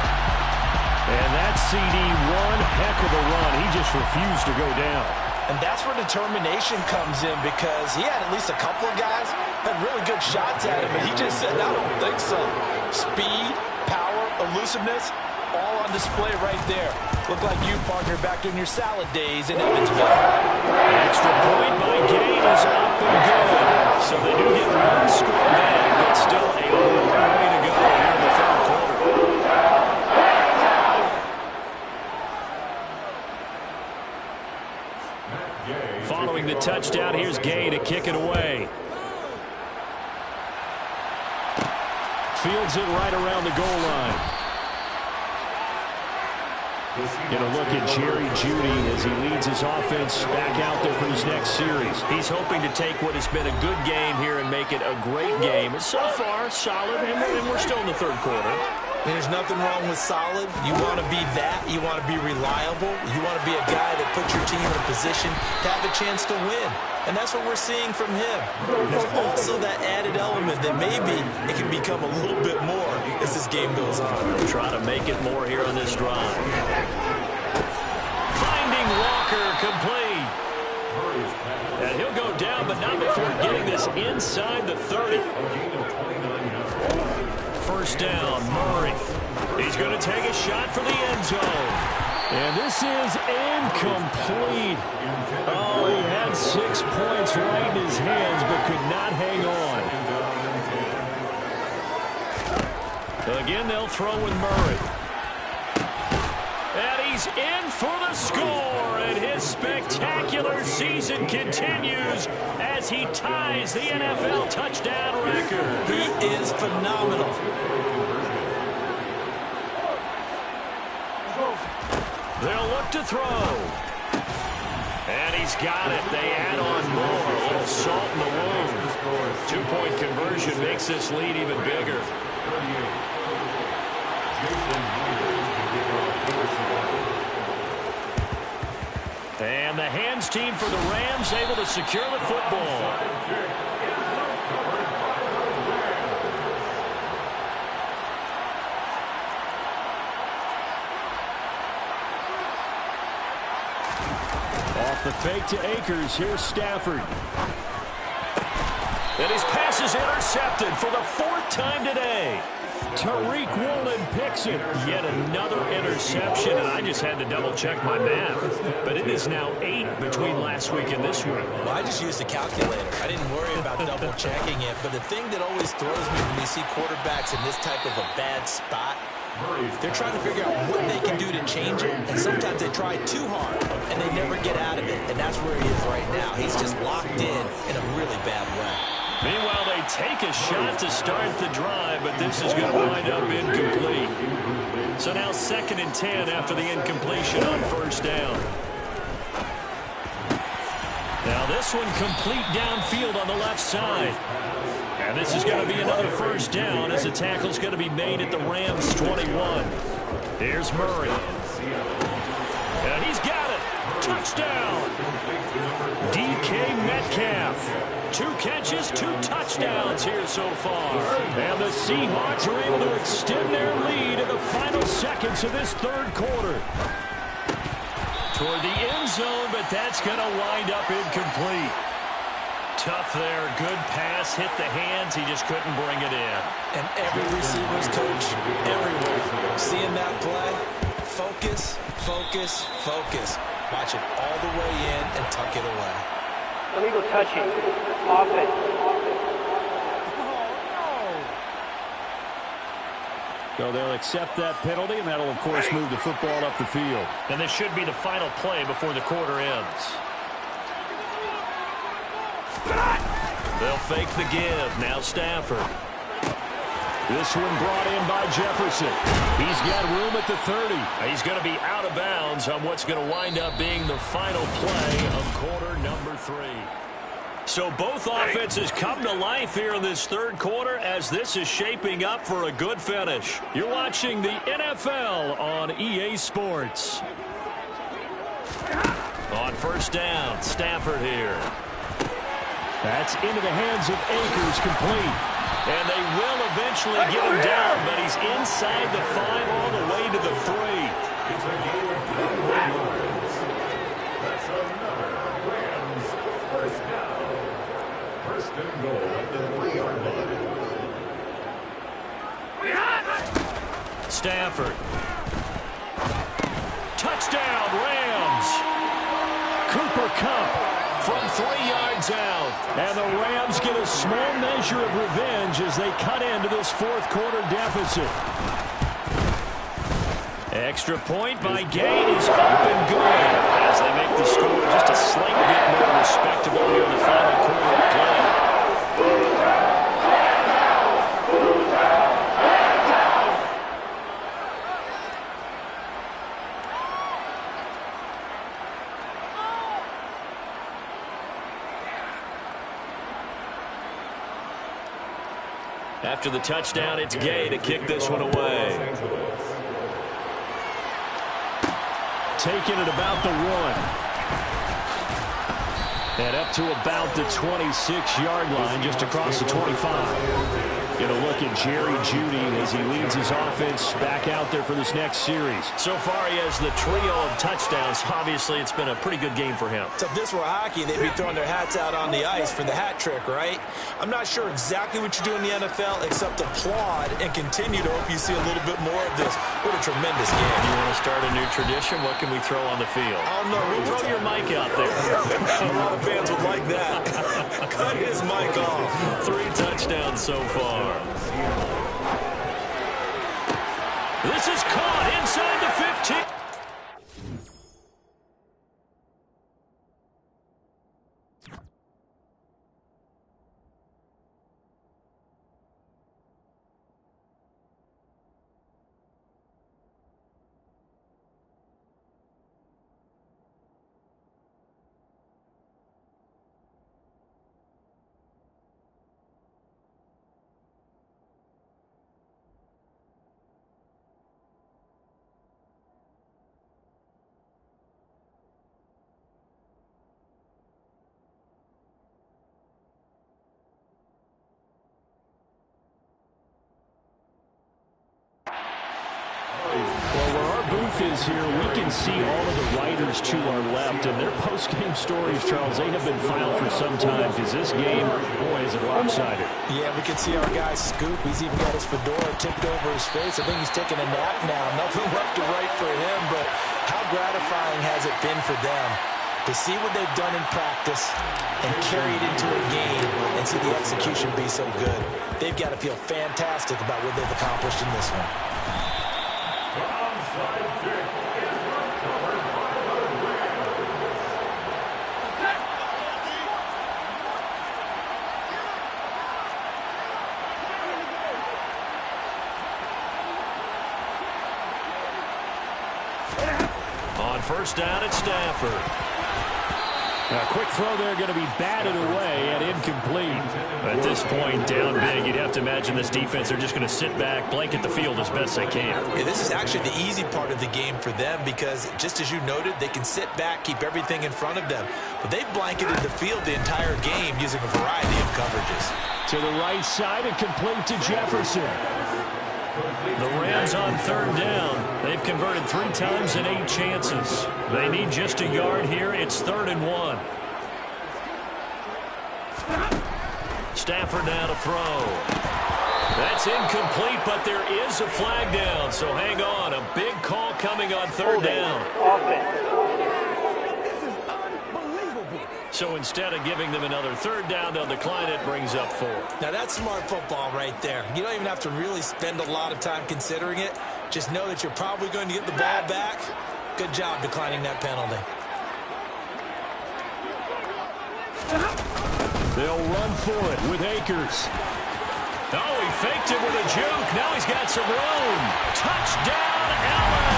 Speaker 2: And that CD, one heck of a run. He just refused to go down.
Speaker 3: And that's where determination comes in, because he had at least a couple of guys had really good shots at him, but he just said, I don't think so. Speed, power, elusiveness, all on display right there. Look like you, partner, back during your salad days in Evansville.
Speaker 2: Extra point by Gain is up and good. So they do get one score back, but still a long way to go here in the 3rd quarter. Following the touchdown, here's Gay to kick it away. Fields it right around the goal line. Going to look at Jerry Jeudy as he leads his offense back out there for his next series. He's hoping to take what has been a good game here and make it a great game. So far, solid, and we're still in the 3rd quarter.
Speaker 3: There's nothing wrong with solid. You want to be that. You want to be reliable. You want to be a guy that puts your team in a position to have a chance to win. And that's what we're seeing from him. There's also that added element that maybe it can become a little bit more as this game goes on.
Speaker 2: Try to make it more here on this drive. Finding Walker complete. And he'll go down, but not before getting this inside the 30. 1st down, Murray. He's going to take a shot for the end zone. And this is incomplete. Oh, he had 6 points right in his hands, but could not hang on. Again, they'll throw with Murray. And he's in for the score, and his spectacular season continues as he ties the NFL touchdown record.
Speaker 3: He is phenomenal.
Speaker 2: They'll look to throw. And he's got it. They add on more. A little salt in the wound. 2-point conversion makes this lead even bigger. And the hands team for the Rams able to secure the football. Off the fake to Akers. Here's Stafford. And his pass is intercepted for the 4th time today. Tariq Woolen picks it. Yet another interception, and I just had to double-check my math. But it is now 8 between last week and this week.
Speaker 3: Well, I just used a calculator. I didn't worry about double-checking it. But the thing that always throws me when we see quarterbacks in this type of a bad spot, they're trying to figure out what they can do to change it. And sometimes they try too hard, and they never get out of it. And that's where he is right now. He's just locked in a really bad way.
Speaker 2: Meanwhile, they take a shot to start the drive, but this is going to wind up incomplete. So now 2nd and 10 after the incompletion on 1st down. Now this one complete downfield on the left side. And this is going to be another 1st down as the tackle's going to be made at the Rams 21. Here's Murray. And he's got it. touchdown. DK Metcalf. 2 catches, 2 touchdowns here so far. And the Seahawks are able to extend their lead in the final seconds of this third quarter. Toward the end zone, but that's going to wind up incomplete. Tough there. Good pass. Hit the hands. He just couldn't bring it in.
Speaker 3: And every receiver's coach, everywhere, seeing that play, focus, focus, focus. Watch it all the way in and tuck it away.
Speaker 6: Illegal touching. Offense.
Speaker 2: So they'll accept that penalty, and that'll, of course, move the football up the field.
Speaker 5: And this should be the final play before the quarter ends. They'll fake the give. Now Stafford.
Speaker 2: This one brought in by Jefferson. He's got room at the 30.
Speaker 5: He's going to be out of bounds on what's going to wind up being the final play of quarter number 3. So both offenses come to life here in this third quarter as this is shaping up for a good finish. You're watching the NFL on EA Sports. On first down, Stafford here.
Speaker 2: That's into the hands of Akers, complete.
Speaker 5: And they will eventually get him down, but he's inside the 5 all the way to the 3.
Speaker 4: It's a game of 21 yards. That's another Rams first down. First and goal at the 3-yard line.
Speaker 5: Stafford. Touchdown, Rams.
Speaker 2: Cooper Kupp
Speaker 5: From 3 yards out.
Speaker 2: And the Rams get a small measure of revenge as they cut into this fourth quarter deficit.
Speaker 5: Extra point by Gay is up and good as they make the score just a slight bit more respectable here in the final quarter of play. After the touchdown, it's Gay to kick this one away.
Speaker 2: Taking it about the 1. And up to about the 26-yard line, just across the 25. Going to look at Jerry Jeudy as he leads his offense back out there for this next series.
Speaker 5: So far, he has the trio of touchdowns. Obviously, it's been a pretty good game for him.
Speaker 3: So if this were hockey, they'd be throwing their hats out on the ice for the hat trick, right? I'm not sure exactly what you do in the NFL except applaud and continue to hope you see a little bit more of this. What a tremendous game.
Speaker 5: You want to start a new tradition? What can we throw on the field?
Speaker 3: Oh, no.
Speaker 5: Throw your mic out there.
Speaker 3: A lot of fans would like that. Cut his mic off.
Speaker 5: 3 touchdowns so far. This is caught inside the 15.
Speaker 2: Is here, we can see all of the writers to our left, and their post-game stories, Charles, they have been filed for some time, because this game, boy, is it lopsided.
Speaker 3: Yeah, we can see our guy Scoop. He's even got his fedora tipped over his face. I think he's taking a nap now. Nothing left to write for him, but how gratifying has it been for them to see what they've done in practice and carry it into a game and see the execution be so good. They've got to feel fantastic about what they've accomplished in this one.
Speaker 5: On first down at Stafford.
Speaker 2: A quick throw there going to be batted away and incomplete. At this point, down big, you'd have to imagine this defense are just going to sit back, blanket the field as best they can.
Speaker 3: Yeah, this is actually the easy part of the game for them because, just as you noted, they can sit back, keep everything in front of them. But they've blanketed the field the entire game using a variety of coverages.
Speaker 2: To the right side and complete to Jefferson. The Rams on third down. They've converted 3 times in 8 chances. They need just a yard here. It's 3rd and 1. Stafford now to throw. That's incomplete, but there is a flag down. So hang on. A big call coming on third down. So instead of giving them another third down, they'll decline it, brings up 4.
Speaker 3: Now that's smart football right there. You don't even have to really spend a lot of time considering it. Just know that you're probably going to get the ball back. Good job declining that penalty.
Speaker 2: They'll run for it with Akers. Oh, he faked it with a juke. Now he's got some room. Touchdown, LA!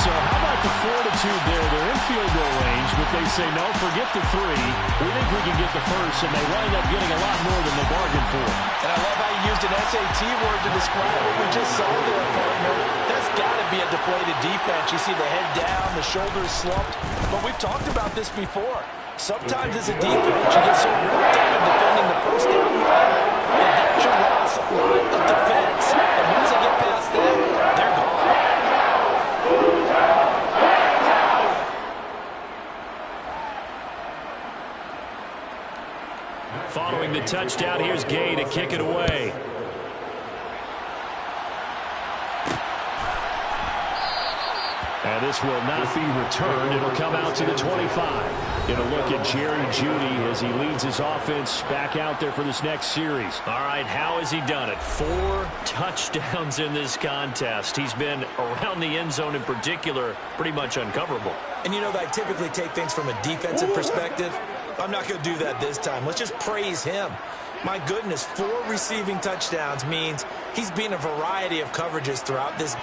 Speaker 2: So how about the fortitude there? They're in field goal range, but they say, no, forget the 3. We think we can get the first, and they wind up getting a lot more than they bargained for.
Speaker 3: And I love how you used an SAT word to describe what we just saw there, partner. That's got to be a deflated defense. You see the head down, the shoulders slumped. But we've talked about this before. Sometimes as a defense, you get so worked up in defending the first down line that that's your last line of defense. And once they get past that, they're gone.
Speaker 2: Following the touchdown, here's Gay to kick it away. And this will not be returned. It'll come out to the 25. Get a look at Jerry Jeudy as he leads his offense back out there for this next series. All right, how has he done it? 4 touchdowns in this contest. He's been around the end zone in particular, pretty much uncoverable.
Speaker 3: And you know that I typically take things from a defensive perspective. I'm not going to do that this time. Let's just praise him. My goodness, 4 receiving touchdowns means he's been a variety of coverages throughout this.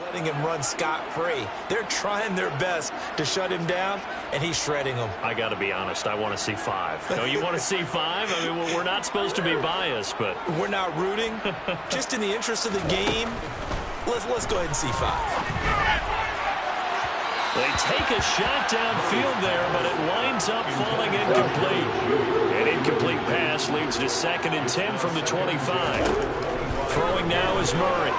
Speaker 3: Letting him run scot-free. They're trying their best to shut him down, and he's shredding them.
Speaker 2: I got to be honest, I want to see 5. No, you want to see 5? I mean, we're not supposed to be biased, but...
Speaker 3: We're not rooting. Just in the interest of the game, let's go ahead and see 5.
Speaker 2: They take a shot downfield there, but it winds up falling incomplete. An incomplete pass leads to 2nd and 10 from the 25. Throwing now is Murray.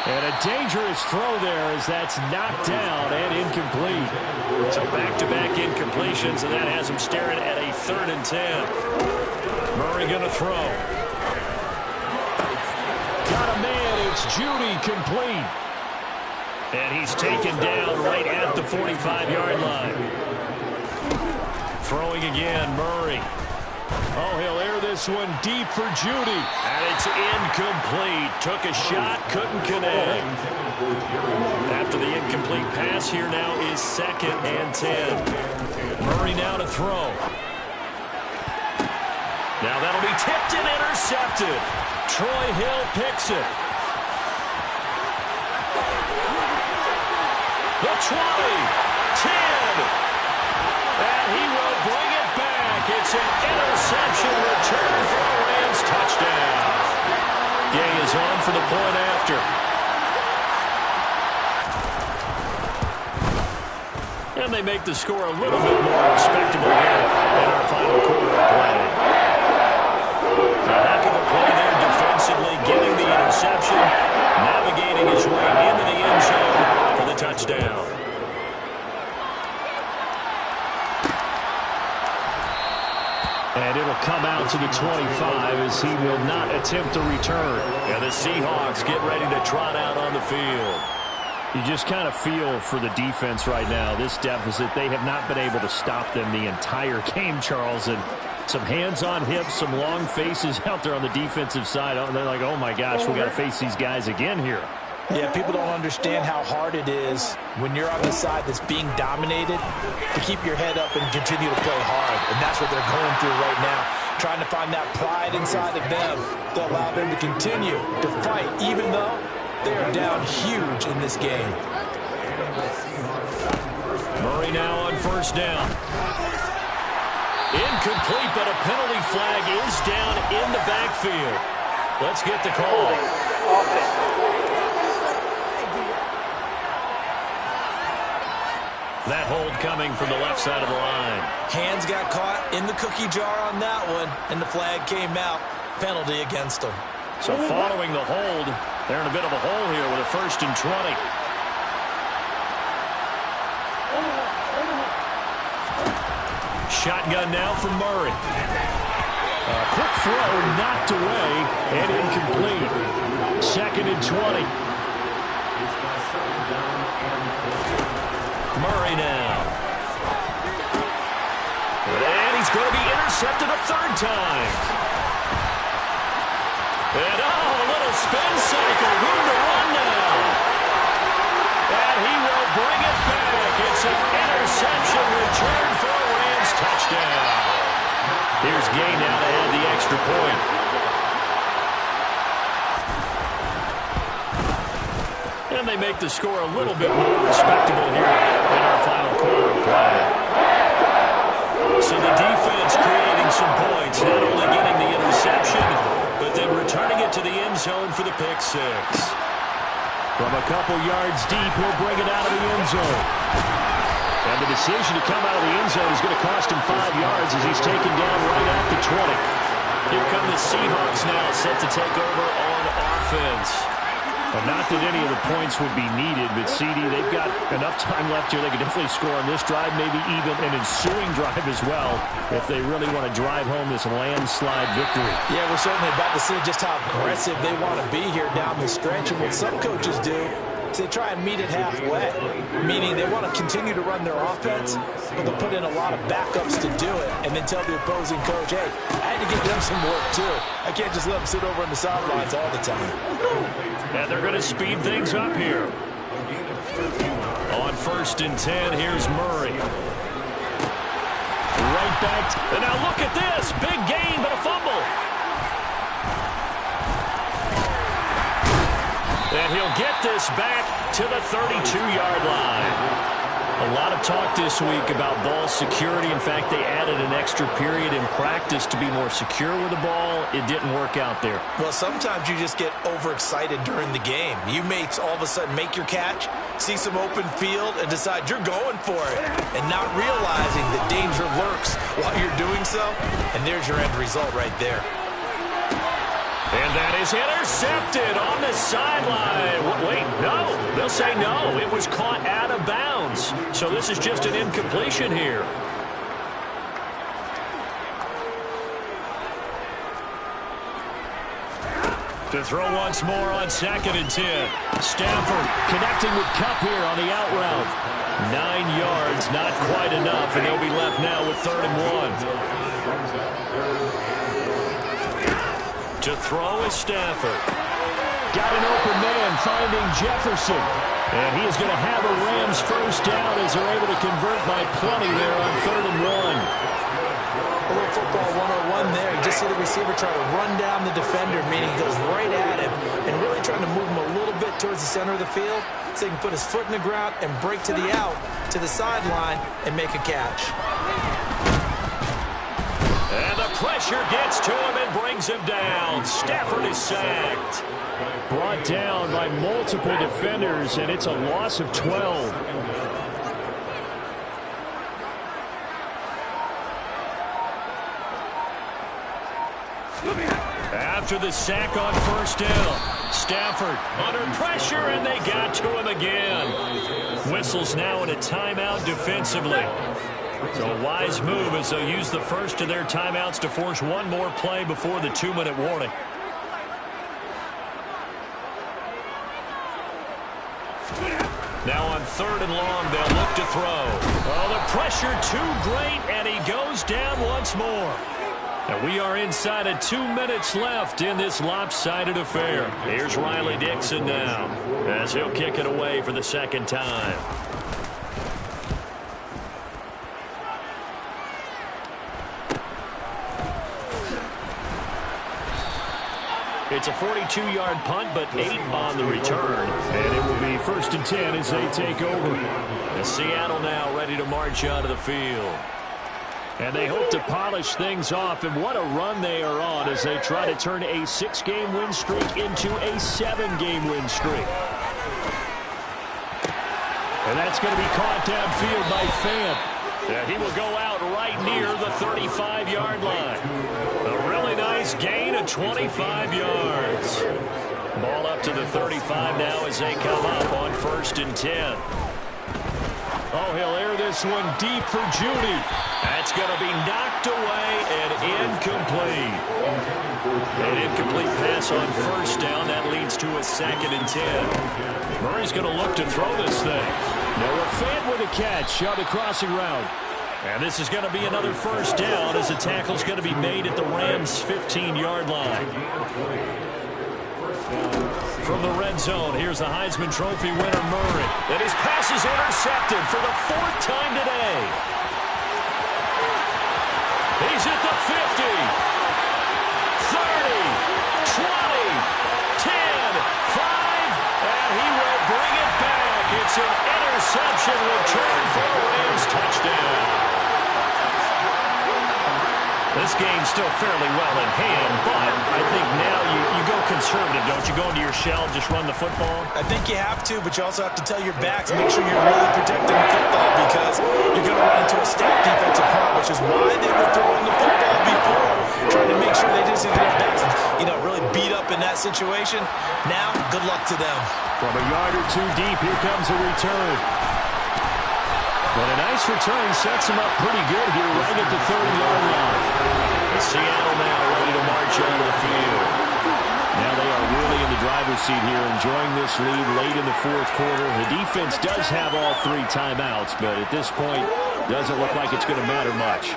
Speaker 2: And a dangerous throw there as that's knocked down and incomplete. So back-to-back incompletions, and that has him staring at a 3rd and 10. Murray going to throw. Got a man, it's Jeudy, complete. And he's taken down right at the 45-yard line. Throwing again, Murray. Oh, he'll air this one deep for Jeudy. And it's incomplete. Took a shot, couldn't connect. After the incomplete pass, here now is 2nd and 10. Murray now to throw. Now that'll be tipped and intercepted. Troy Hill picks it. The 20, 10, and he will bring it back. It's an interception return for a Rams touchdown. Gay is on for the point after. And they make the score a little bit more respectable here in our final quarter of play. A heck of a play there defensively, getting the interception, navigating his way into the end zone for the touchdown. will come out to the 25 as he will not attempt to return.
Speaker 5: And the Seahawks get ready to trot out on the field.
Speaker 2: You just kind of feel for the defense right now. This deficit, they have not been able to stop them the entire game, Charles. And some hands on hips, some long faces out there on the defensive side. They're like, oh, my gosh, we got to face these guys again here.
Speaker 3: Yeah, people don't understand how hard it is when you're on the side that's being dominated to keep your head up and continue to play hard. And that's what they're going through right now, trying to find that pride inside of them to allow them to continue to fight, even though they are down huge in this game.
Speaker 5: Murray now on first down. Incomplete, but a penalty flag is down in the backfield. Let's get the call. That hold coming from the left side of the line.
Speaker 3: Hands got caught in the cookie jar on that one, and the flag came out. Penalty against them.
Speaker 5: So following the hold, they're in a bit of a hole here with a 1st and 20. Shotgun now from Murray. A quick throw knocked away and incomplete. 2nd and 20. Murray now. And he's going to be intercepted a 3rd time. And a little spin cycle. Room to run now. And he will bring it back. It's an interception return for a Rams touchdown. Here's Gay now to add the extra point. And they make the score a little bit more respectable here in our final quarter of play. So the defense creating some points, not only getting the interception, but then returning it to the end zone for the pick 6.
Speaker 2: From a couple yards deep, he'll bring it out of the end zone. And the decision to come out of the end zone is going to cost him 5 yards as he's taken down right at the 20.
Speaker 5: Here come the Seahawks now, set to take over on offense.
Speaker 2: Well, not that any of the points would be needed, but CD, they've got enough time left here. They can definitely score on this drive, maybe even an ensuing drive as well, if they really want to drive home this landslide victory.
Speaker 3: Yeah, we're certainly about to see just how aggressive they want to be here down the stretch. And what some coaches do is they try and meet it halfway, meaning they want to continue to run their offense, but they'll put in a lot of backups to do it, and then tell the opposing coach, hey, I had to give them some work too. I can't just let them sit over on the sidelines all the time.
Speaker 5: And they're going to speed things up here. On 1st and 10, here's Murray. Right back. And now look at this. Big gain, but a fumble. And he'll get this back to the 32-yard line. A lot of talk this week about ball security. In fact, they added an extra period in practice to be more secure with the ball. It didn't work out there.
Speaker 3: Well, sometimes you just get overexcited during the game. You may all of a sudden make your catch, see some open field, and decide you're going for it, and not realizing the danger lurks while you're doing so. And there's your end result right there.
Speaker 5: And that is intercepted on the sideline. Wait, no. They'll say no. It was caught out of bounds. So this is just an incompletion here. To throw once more on 2nd and 10. Stafford connecting with Kupp here on the out route. 9 yards, not quite enough, and they'll be left now with 3rd and 1. To throw is Stafford.
Speaker 2: Got an open man finding Jefferson. And he is going to have a Rams 1st down as they're able to convert by plenty there on 3rd and 1.
Speaker 3: A little football 101 there. You just see the receiver try to run down the defender, meaning he goes right at him and really trying to move him a little bit towards the center of the field so he can put his foot in the ground and break to the out, to the sideline, and make a catch.
Speaker 5: And the pressure gets to him and brings him down. Stafford is sacked.
Speaker 2: Brought down by multiple defenders, and it's a loss of 12.
Speaker 5: After the sack on 1st down, Stafford under pressure, and they got to him again. Whistles now in a timeout defensively.
Speaker 2: So a wise move as they'll use the first of their timeouts to force one more play before the 2-minute warning. Now on 3rd and long, they'll look to throw. Oh, the pressure too great, and he goes down once more. And we are inside of 2 minutes left in this lopsided affair. Here's Riley Dixon now as he'll kick it away for the second time. It's a 42-yard punt, but 8 on the return. And it will be 1st and 10 as they take over. And Seattle now ready to march out of the field. And they hope to polish things off, and what a run they are on as they try to turn a 6-game win streak into a 7-game win streak. And that's going to be caught downfield by Fant. And he will go out right near the 35-yard line. A really nice gain of 25 yards. Ball up to the 35 now as they come up on 1st and 10. Oh, he'll air this one deep for Judy. That's going to be knocked away and incomplete. An incomplete pass on 1st down. That leads to a 2nd and 10. Murray's going to look to throw this thing. Noah Fant with a catch on the crossing route. And this is going to be another 1st down as the tackle's going to be made at the Rams' 15-yard line. From the red zone, here's the Heisman Trophy winner, Murray. And his pass is intercepted for the 4th time today. He's at the 50, 30, 20, 10, 5, and he will bring it back. It's an interception return for a Rams touchdown. This game's still fairly well in hand, but I think now you go conservative, don't you? Go into your shell, just run the football?
Speaker 3: I think you have to, but you also have to tell your backs, make sure you're really protecting the football because you're going to run into a stacked defensive front, which is why they were throwing the football before, trying to make sure they just get their backs, really beat up in that situation. Now, good luck to them.
Speaker 2: From a yard or two deep, here comes a return. But a nice return sets him up pretty good here right at the 30-yard line. And Seattle now ready to march out of the field. Now they are really in the driver's seat here, enjoying this lead late in the 4th quarter. The defense does have all 3 timeouts, but at this point, doesn't look like it's going to matter much.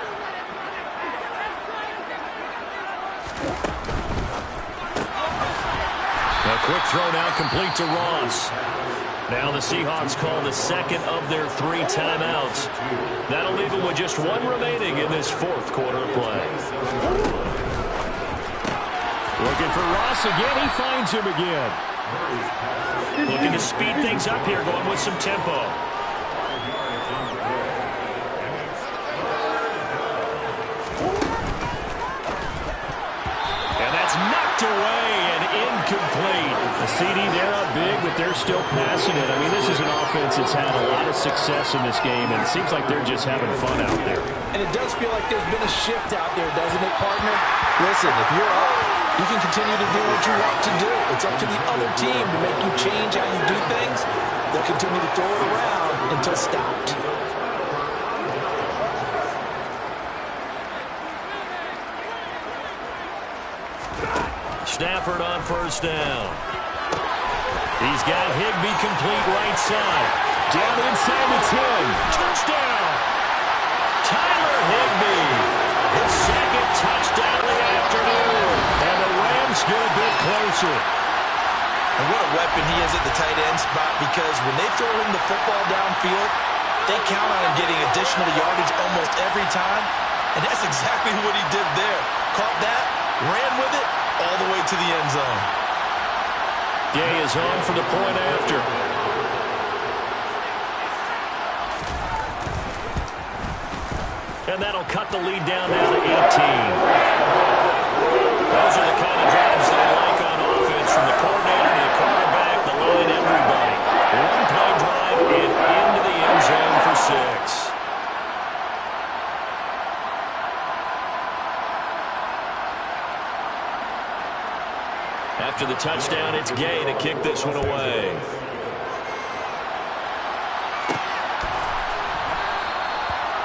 Speaker 2: A quick throw now complete to Ross. Now the Seahawks call the 2nd of their 3 timeouts. That'll leave them with just 1 remaining in this 4th quarter of play. Looking for Ross again. He finds him again. Looking to speed things up here, going with some tempo. And that's knocked away and incomplete. The CD, they're up big, but they're still passing it. I mean, this is an offense that's had a lot of success in this game, and it seems like they're just having fun out there.
Speaker 3: And it does feel like there's been a shift out there, doesn't it, partner? Listen, if you're up, you can continue to do what you want to do. It's up to the other team to make you change how you do things. They'll continue to throw it around until stopped.
Speaker 2: Stafford on 1st down. He's got Higbee complete right side. Down inside the 10. Touchdown! Tyler Higbee. His 2nd touchdown of the afternoon. And the Rams get a bit closer.
Speaker 3: And what a weapon he is at the tight end spot, because when they throw him the football downfield, they count on him getting additional yardage almost every time. And that's exactly what he did there. Caught that, ran with it, all the way to the end zone.
Speaker 2: Gay is on for the point after. And that'll cut the lead down now to 18. Those are the kind of drives they like on offense, from the coordinator to the quarterback, the line, everybody. 1-play drive and into the end zone for 6. After the touchdown, it's Gay to kick this one away.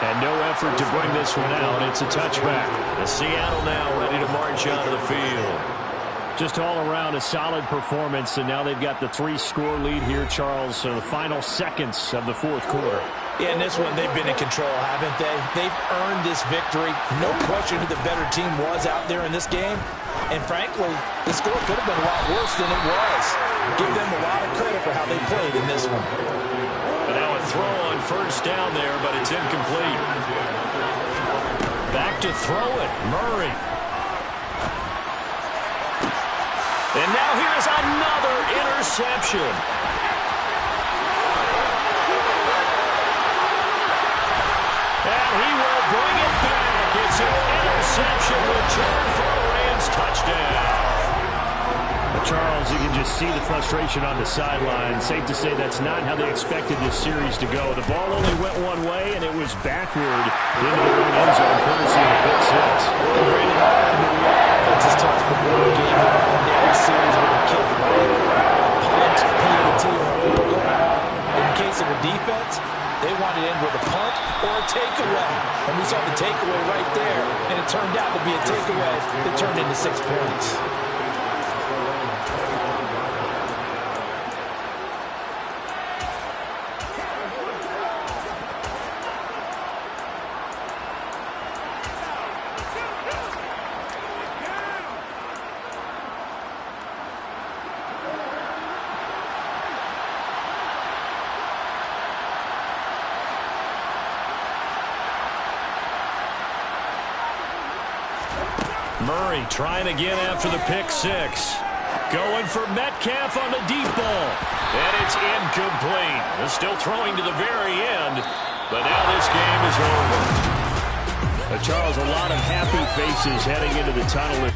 Speaker 2: And no effort to bring this one out. It's a touchback.
Speaker 5: And Seattle now ready to march onto the field.
Speaker 2: Just all around a solid performance, and now they've got the 3-score lead here, Charles. So the final seconds of the fourth quarter.
Speaker 3: Yeah, in this one, they've been in control, haven't they? They've earned this victory. No question who the better team was out there in this game. And frankly, the score could have been a lot worse than it was. Give them a lot of credit for how they played in this one.
Speaker 5: But now a throw on first down there, but it's incomplete.
Speaker 2: Back to throw it, Murray.
Speaker 5: And now here's another interception. And he will bring it back. It's an interception return for a Rams touchdown.
Speaker 2: Charles, you can just see the frustration on the sideline. Safe to say that's not how they expected this series to go. The ball only went one way, and it was backward into the wrong end zone, courtesy of the pick six.
Speaker 3: And Brandon, that's his touch before the game. Every series with a kick, punt, PAT, or field goal. In the case of the defense, they wanted to end with a punt or a takeaway. And we saw the takeaway right there, and it turned out to be a takeaway that turned into 6 points.
Speaker 5: Murray trying again after the pick six. Going for Metcalf on the deep ball. And it's incomplete. They're still throwing to the very end. But now this game is over.
Speaker 2: Charles, a lot of happy faces heading into the tunnel.